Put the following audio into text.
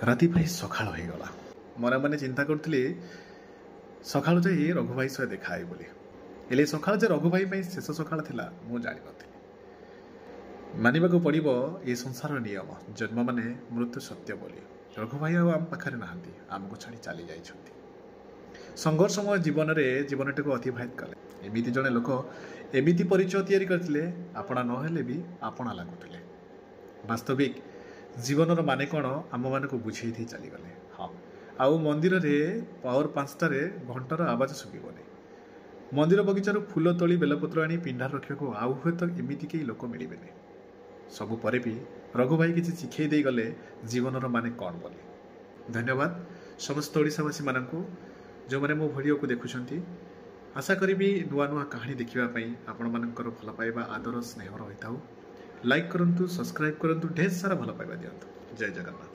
राति भाई सकाळ होईगला मन मैंने चिंता करुली सकाळु जाई रघु भाई सह देखा बोली हेले सकाळ जे रघु भाई शेष सकाळ थिला मु जानि नथिली मानिबाकू पड़िबो ये संसार नियम जन्म माने मृत्यु सत्य बोली रघु भाई आम पाखरे नहांती आमको छाड़ी चली जाइछंती संघर्षमय जीवनटी को अतिबाहित कले एमिति जने लोक एमिति परिचय तैयारी करथिले आपणा नहेले भी आपणा लागुथिले वास्तविक जीवनर माने कौन आम मान को बुझे थी चलीगले हाँ आउ मंदिर रे पावर 5टारे घंटार आवाज शुभनी मंदिर बगीचार फूल तोली बेलपत्र आनी पिंडार रखा आउ हे तो एमती कई लोक मिलबे सबु परे भी रघु भाई किसी शिखई दे गले जीवनर माने कौन बोली धन्यवाद समस्त ओडिशावासी मानू जो मैंने मो भिडियो को देखुंट आशा करी नुआ नुआ कहानी देखापी आपण मानकर भल पाइबा आदर स्नेह रही था लाइक करंतु सब्सक्राइब करंतु ढेर सारा भल पाइबा दियंतु जय जगन्नाथ।